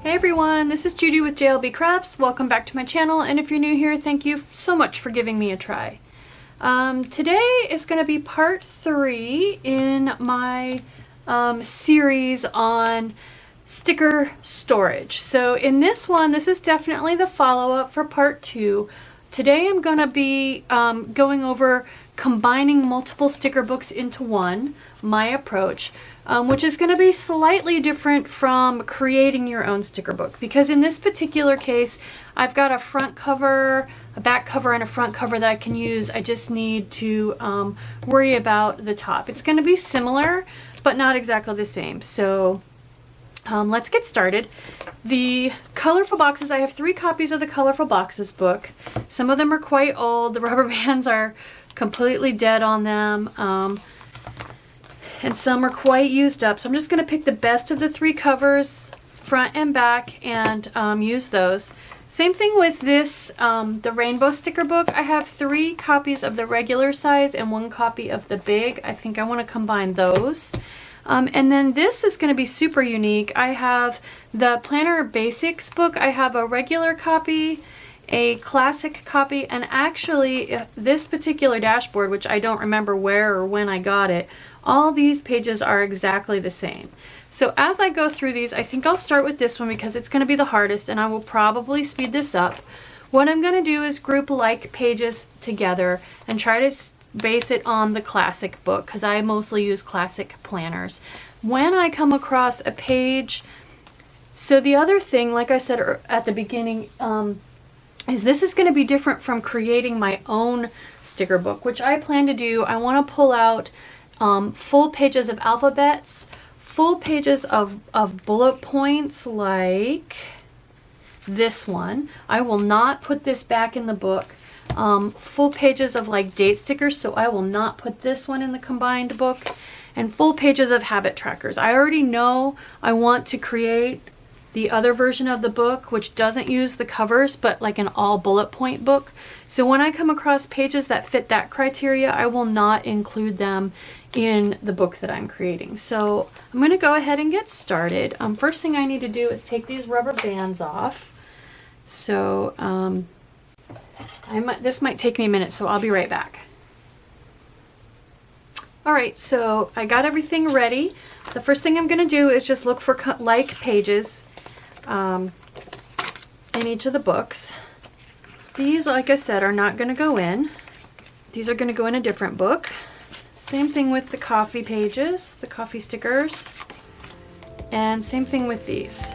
Hey everyone, this is Judi with JLBCrafts. Welcome back to my channel, and if you're new here, thank you so much for giving me a try. Today is going to be part 3 in my series on sticker storage. So in this one, this is definitely the follow-up for part 2. Today I'm going to be going over combining multiple sticker books into one, my approach, which is going to be slightly different from creating your own sticker book, because in this particular case I've got a front cover, a back cover, and a front cover that I can use. I just need to worry about the top. It's going to be similar but not exactly the same. So let's get started. The colorful boxes, I have 3 copies of the colorful boxes book. Some of them are quite old. The rubber bands are completely dead on them, and some are quite used up. So I'm just going to pick the best of the 3 covers, front and back, and use those. Same thing with this, the rainbow sticker book. I have 3 copies of the regular size and 1 copy of the big. I think I want to combine those. And then this is going to be super unique. I have the Planner Basics book. I have a regular copy, a classic copy, and actually this particular dashboard, which I don't remember where or when I got it, all these pages are exactly the same. So as I go through these, I think I'll start with this one because it's going to be the hardest, and I will probably speed this up. What I'm going to do is group like pages together and try to base it on the classic book, because I mostly use classic planners. When I come across a page, so the other thing, like I said at the beginning, is this is going to be different from creating my own sticker book, which I plan to do. I want to pull out full pages of alphabets, full pages of bullet points like this one. I will not put this back in the book. Full pages of like date stickers, so I will not put this one in the combined book, and full pages of habit trackers. I already know I want to create the other version of the book, which doesn't use the covers, but like an all bullet point book. So when I come across pages that fit that criteria, I will not include them in the book that I'm creating. So I'm going to go ahead and get started. First thing I need to do is take these rubber bands off. So this might take me a minute, so I'll be right back. Alright, so I got everything ready. The first thing I'm going to do is just look for like pages in each of the books. These, like I said, are not going to go in. These are going to go in a different book. Same thing with the coffee pages, the coffee stickers, and same thing with these.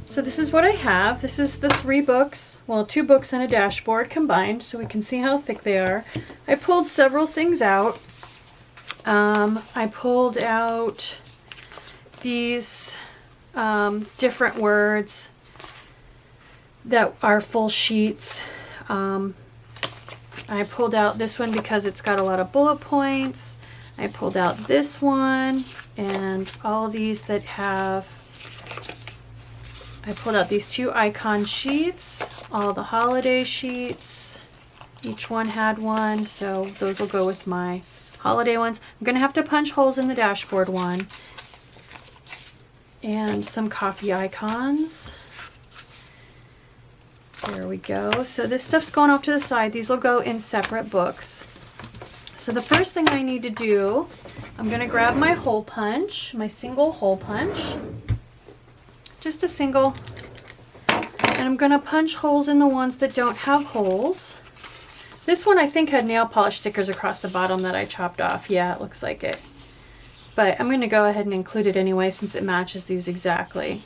So this is what I have. This is the 3 books, well, 2 books and a dashboard combined, so we can see how thick they are. I pulled several things out. I pulled out these different words that are full sheets. I pulled out this one because it's got a lot of bullet points. I pulled out this one and all these that have, I pulled out these 2 icon sheets, all the holiday sheets. Each one had one, so those will go with my holiday ones. I'm going to have to punch holes in the dashboard one. And some coffee icons. There we go. So this stuff's going off to the side. These will go in separate books. So the first thing I need to do, I'm going to grab my hole punch, my single hole punch. Just a single. And I'm going to punch holes in the ones that don't have holes. This one I think had nail polish stickers across the bottom that I chopped off. Yeah, it looks like it. But I'm going to go ahead and include it anyway since it matches these exactly.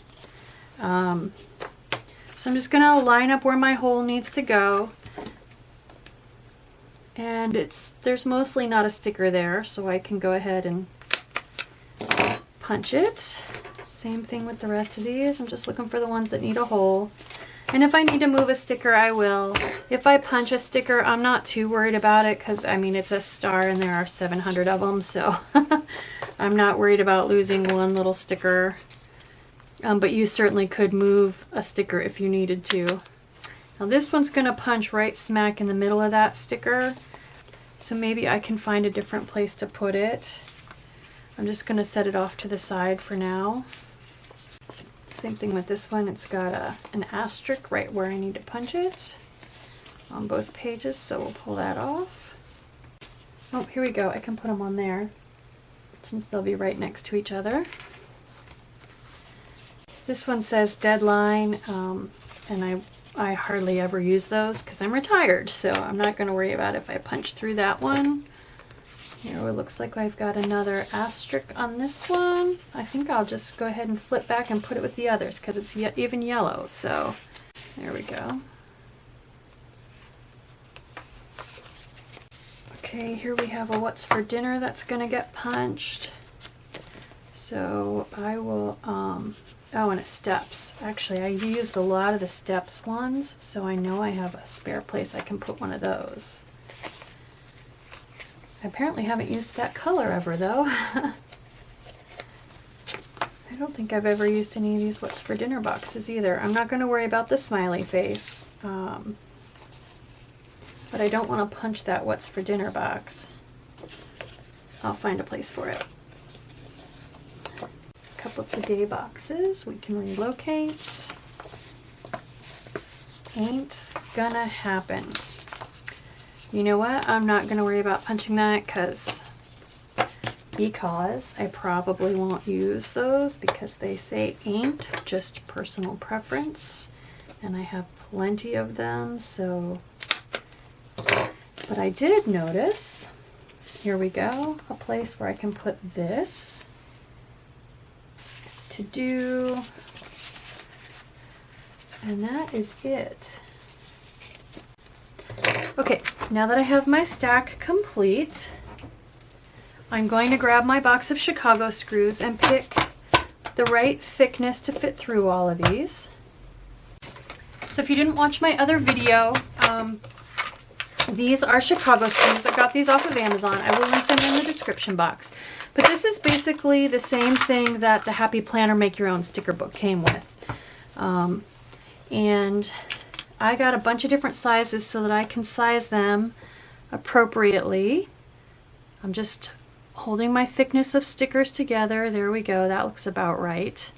So I'm just going to line up where my hole needs to go. And there's mostly not a sticker there, so I can go ahead and punch it. Same thing with the rest of these. I'm just looking for the ones that need a hole. And if I need to move a sticker, I will. If I punch a sticker, I'm not too worried about it because, I mean, it's a star and there are 700 of them, so I'm not worried about losing one little sticker. But you certainly could move a sticker if you needed to. Now this one's going to punch right smack in the middle of that sticker, so maybe I can find a different place to put it. I'm just going to set it off to the side for now. Same thing with this one. It's got an asterisk right where I need to punch it on both pages, so we'll pull that off. Oh, here we go. I can put them on there since they'll be right next to each other. This one says deadline, and I hardly ever use those because I'm retired, so I'm not going to worry about if I punch through that one. Here it looks like I've got another asterisk on this one. I think I'll just go ahead and flip back and put it with the others because it's even yellow, so there we go. Okay, here we have a what's for dinner that's going to get punched. So I will, oh, and a steps. Actually, I used a lot of the steps ones, so I know I have a spare place I can put one of those. I apparently haven't used that color ever, though. I don't think I've ever used any of these what's for dinner boxes either. I'm not going to worry about the smiley face, but I don't want to punch that what's for dinner box. I'll find a place for it. Couple today boxes we can relocate. Ain't gonna happen. You know what? I'm not gonna worry about punching that because I probably won't use those because they say ain't, just personal preference, and I have plenty of them. So, but I did notice, here we go, a place where I can put this. To do, and that is it. Okay, now that I have my stack complete, I'm going to grab my box of Chicago screws and pick the right thickness to fit through all of these. So if you didn't watch my other video, these are Chicago screws. I got these off of Amazon. I will link them in the description box. But this is basically the same thing that the Happy Planner Make Your Own sticker book came with. And I got a bunch of different sizes so that I can size them appropriately. I'm just holding my thickness of stickers together. There we go. That looks about right.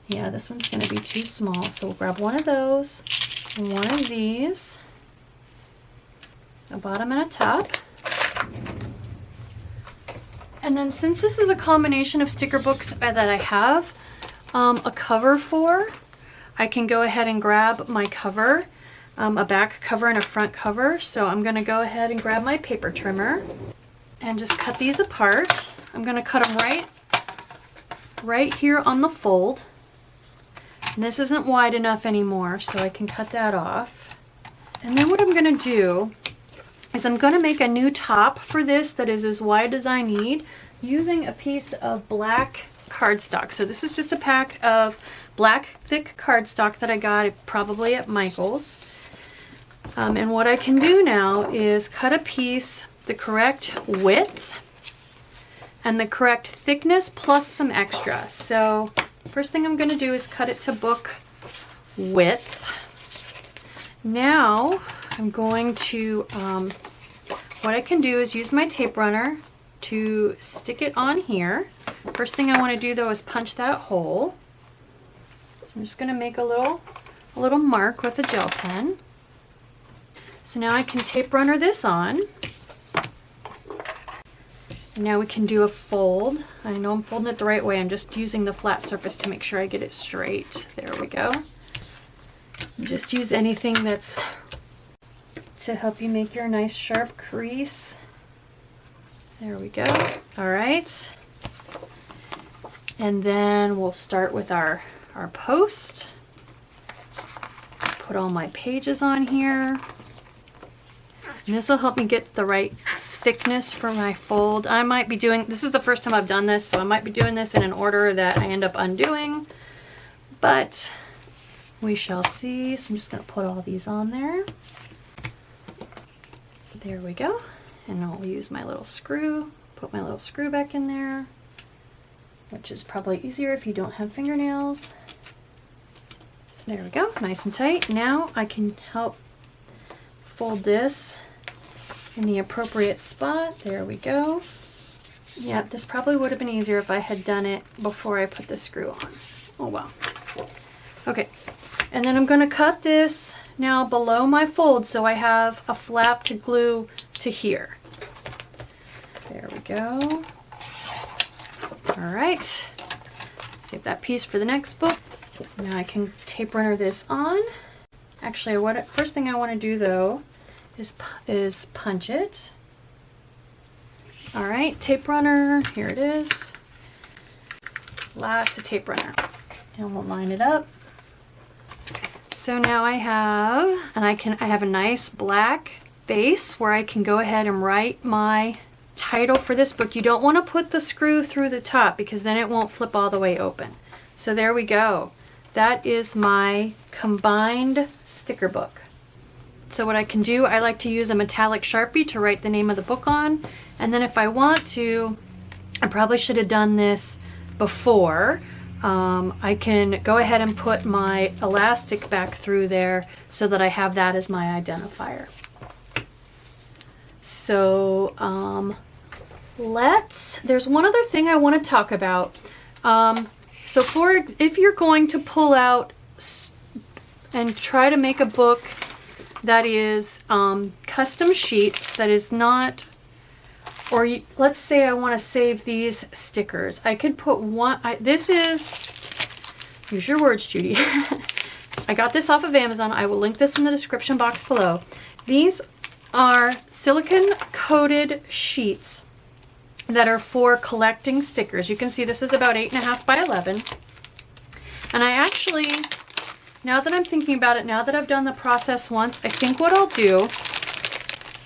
Yeah, this one's going to be too small, so we'll grab one of those and one of these, a bottom and a top. And then since this is a combination of sticker books that I have a cover for, I can go ahead and grab my cover, a back cover and a front cover. So I'm going to go ahead and grab my paper trimmer and just cut these apart. I'm going to cut them right here on the fold. And this isn't wide enough anymore, so I can cut that off. And then what I'm going to do is I'm going to make a new top for this that is as wide as I need using a piece of black cardstock. So this is just a pack of black thick cardstock that I got probably at Michael's. And what I can do now is cut a piece the correct width and the correct thickness plus some extra. So first thing I'm going to do is cut it to book width. Now I'm going to, what I can do is use my tape runner to stick it on here. First thing I want to do though is punch that hole. I'm just gonna make a little mark with a gel pen. So now I can tape runner this on. And now we can do a fold. I know I'm folding it the right way. I'm just using the flat surface to make sure I get it straight. There we go. Just use anything that's to help you make your nice sharp crease. There we go. All right. And then we'll start with our post. Put all my pages on here. And this will help me get the right thickness for my fold. I might be doing, this is the first time I've done this, so I might be doing this in an order that I end up undoing, but we shall see. So I'm just going to put all these on there. There we go. And I'll use my little screw, put my little screw back in there, which is probably easier if you don't have fingernails. There we go, nice and tight. Now I can help fold this in the appropriate spot. There we go. Yep, this probably would have been easier if I had done it before I put the screw on. Oh well. Okay, and then I'm going to cut this now below my fold so I have a flap to glue to here. There we go. All right, save that piece for the next book. Now I can tape runner this on. Actually, first thing I want to do though is punch it. All right, tape runner, here it is. Lots of tape runner. And we'll line it up. So now I have, I have a nice black base where I can go ahead and write my title for this book. You don't want to put the screw through the top because then it won't flip all the way open. So there we go. That is my combined sticker book. So what I can do, I like to use a metallic Sharpie to write the name of the book on. And then if I want to, I probably should have done this before. I can go ahead and put my elastic back through there so that I have that as my identifier. So there's one other thing I want to talk about. So if you're going to pull out and try to make a book that is custom sheets, that is not, or let's say I want to save these stickers. I could put one, this is, use your words, Judy. I got this off of Amazon. I will link this in the description box below. These are silicone coated sheets that are for collecting stickers. You can see this is about 8.5 by 11. And I actually, now that I'm thinking about it, now that I've done the process once, I think what I'll do,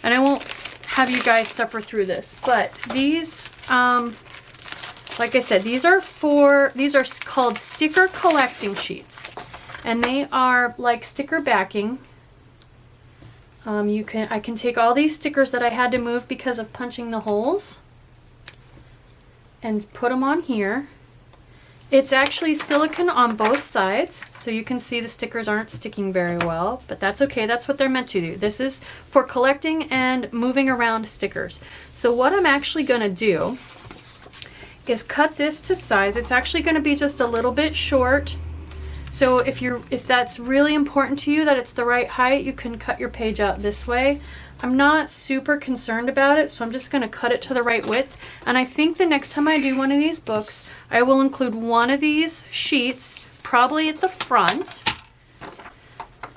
and I won't have you guys suffer through this, but these, like I said, these are called sticker collecting sheets. And they are like sticker backing. I can take all these stickers that I had to move because of punching the holes and put them on here. It's actually silicone on both sides, so you can see the stickers aren't sticking very well, but that's okay. That's what they're meant to do. This is for collecting and moving around stickers. So what I'm actually going to do is cut this to size. It's actually going to be just a little bit short. So if that's really important to you that it's the right height, you can cut your page out this way. I'm not super concerned about it, so I'm just going to cut it to the right width. And I think the next time I do one of these books, I will include one of these sheets, probably at the front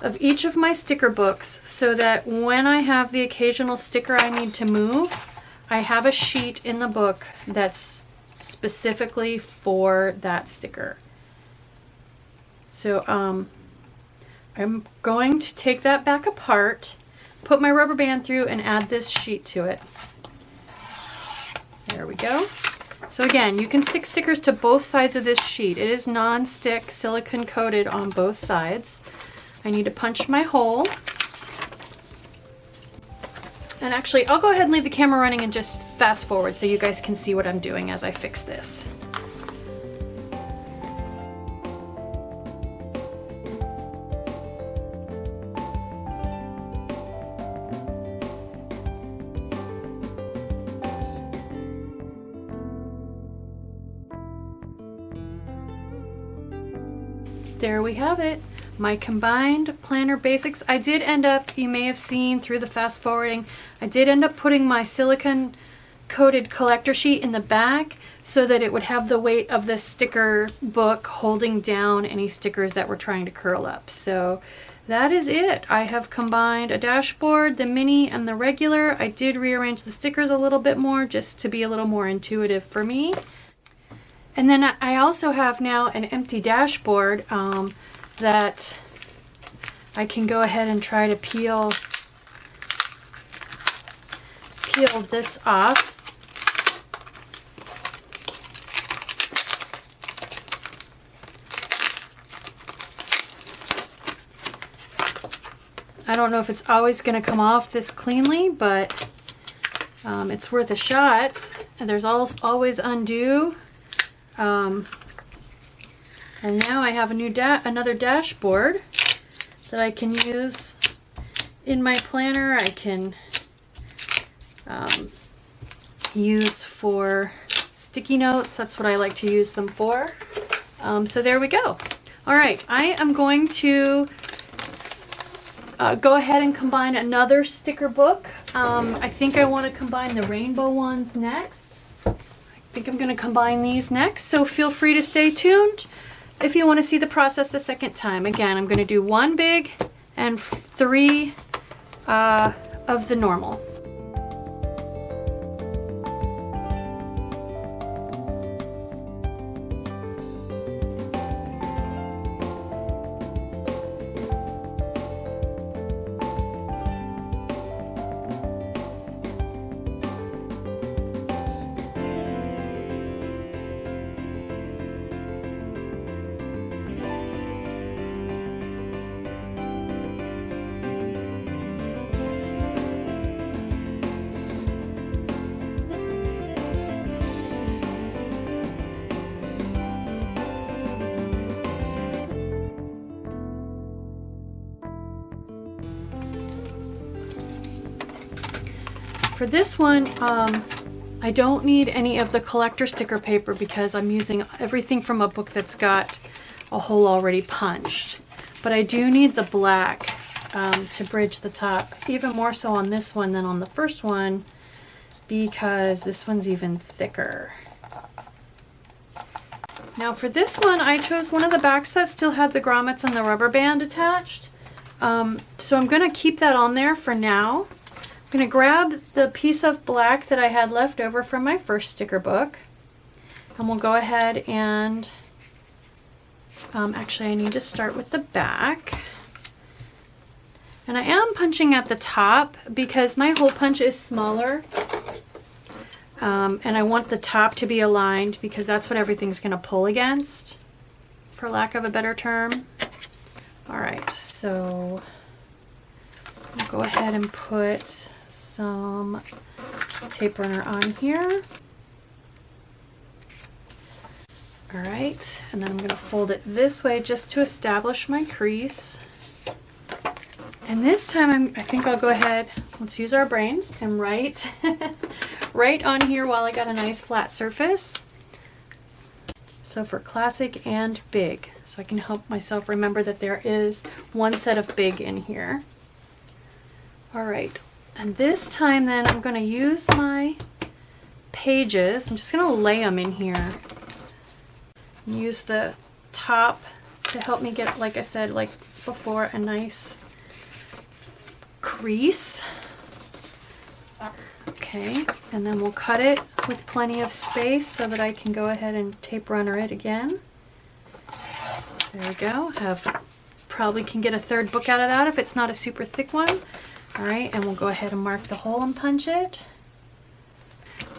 of each of my sticker books, so that when I have the occasional sticker I need to move, I have a sheet in the book that's specifically for that sticker. So I'm going to take that back apart, put my rubber band through, and add this sheet to it. There we go. So again, you can stick stickers to both sides of this sheet. It is non-stick, silicone coated on both sides. I need to punch my hole. And actually, I'll go ahead and leave the camera running and just fast forward so you guys can see what I'm doing as I fix this. there we have it. My combined planner basics. I did end up, you may have seen through the fast forwarding, I did end up putting my silicone coated collector sheet in the back so that it would have the weight of the sticker book holding down any stickers that were trying to curl up. So that is it. I have combined a dashboard, the mini and the regular. I did rearrange the stickers a little bit more just to be a little more intuitive for me. And then I also have now an empty dashboard that I can go ahead and try to peel this off. I don't know if it's always going to come off this cleanly, but it's worth a shot. And there's always undo. And now I have another dashboard that I can use in my planner. I can use for sticky notes. That's what I like to use them for. So there we go. All right, I am going to go ahead and combine another sticker book. I think I want to combine the rainbow ones next. I think I'm going to combine these next, so feel free to stay tuned if you want to see the process a second time. Again, I'm going to do 1 big and 3 of the normal. For this one, I don't need any of the collector sticker paper because I'm using everything from a book that's got a hole already punched. But I do need the black to bridge the top, even more so on this one than on the first one because this one's even thicker. Now for this one, I chose one of the backs that still had the grommets and the rubber band attached. So I'm going to keep that on there for now. I'm going to grab the piece of black that I had left over from my first sticker book, and we'll go ahead and actually I need to start with the back. And I am punching at the top because my hole punch is smaller, and I want the top to be aligned because that's what everything's going to pull against, for lack of a better term. All right, so I'll go ahead and put some tape runner on here. All right, and then I'm going to fold it this way just to establish my crease. And this time I think I'll go ahead, let's use our brains and write right on here while I got a nice flat surface. So for classic and big, so I can help myself remember that there is one set of big in here. All right, and this time then I'm going to use my pages. I'm just going to lay them in here. Use the top to help me get, like I said, like before, a nice crease. Okay, and then we'll cut it with plenty of space so that I can go ahead and tape runner it again. There we go. Probably can get a third book out of that if it's not a super thick one. All right, and we'll go ahead and mark the hole and punch it.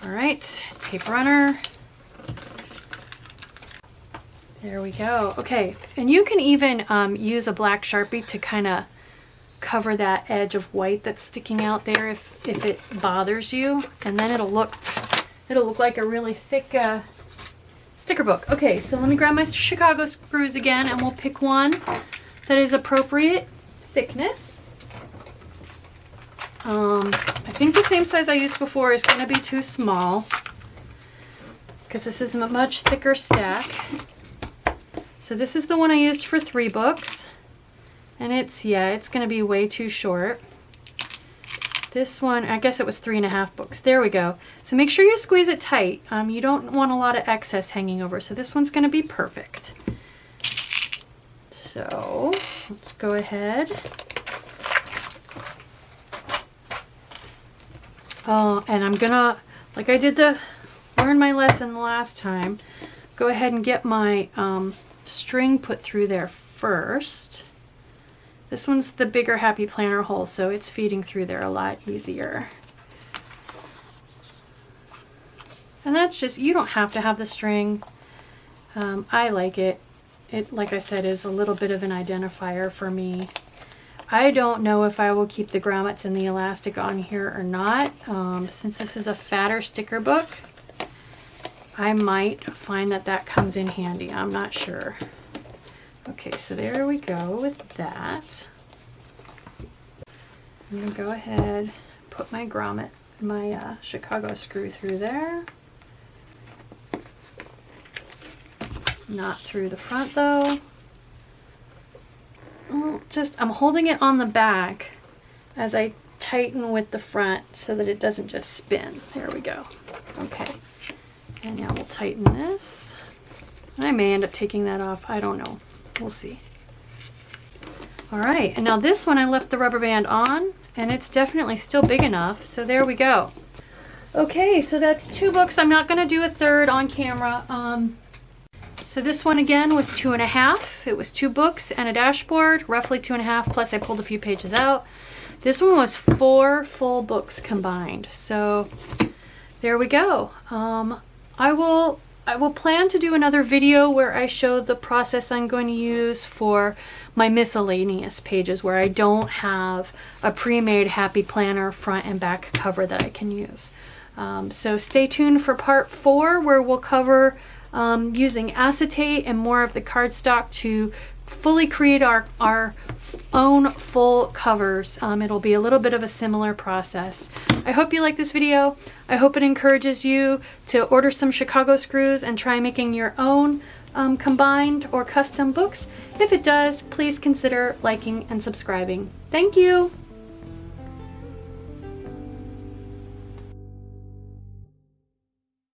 All right, tape runner. There we go. Okay, and you can even use a black Sharpie to kind of cover that edge of white that's sticking out there if it bothers you, and then it'll look like a really thick sticker book. Okay, so let me grab my Chicago screws again, and we'll pick one that is appropriate thickness. I think the same size I used before is going to be too small because this is a much thicker stack. So So this is the one I used for 3 books. And it's going to be way too short. This one, I guess it was 3.5 books. There we go. So make sure you squeeze it tight. You don't want a lot of excess hanging over. So this one's going to be perfect. So let's go ahead. Oh, and I'm gonna, like I did learn my lesson last time, go ahead and get my string put through there first. This one's the bigger Happy Planner hole, so it's feeding through there a lot easier. And that's just, you don't have to have the string. I like it. It, like I said, is a little bit of an identifier for me. I don't know if I will keep the grommets and the elastic on here or not. Since this is a fatter sticker book, I might find that that comes in handy. I'm not sure. Okay, so there we go with that. I'm going to go ahead, put my grommet, my Chicago screw through there. Not through the front though. I'm holding it on the back as I tighten with the front so that it doesn't just spin. There we go. Okay. And now we'll tighten this. And I may end up taking that off. I don't know. We'll see. All right. And now this one I left the rubber band on and it's definitely still big enough. So there we go. Okay. So that's 2 books. I'm not going to do a third on camera. So this one again was 2.5. It was 2 books and a dashboard, roughly 2.5, plus I pulled a few pages out. This one was 4 full books combined. So there we go. I will plan to do another video where I show the process I'm going to use for my miscellaneous pages where I don't have a pre-made Happy Planner front and back cover that I can use. So stay tuned for part 4 where we'll cover using acetate and more of the cardstock to fully create our own full covers. It'll be a little bit of a similar process. I hope you like this video. I hope it encourages you to order some Chicago screws and try making your own combined or custom books. If it does, please consider liking and subscribing. Thank you.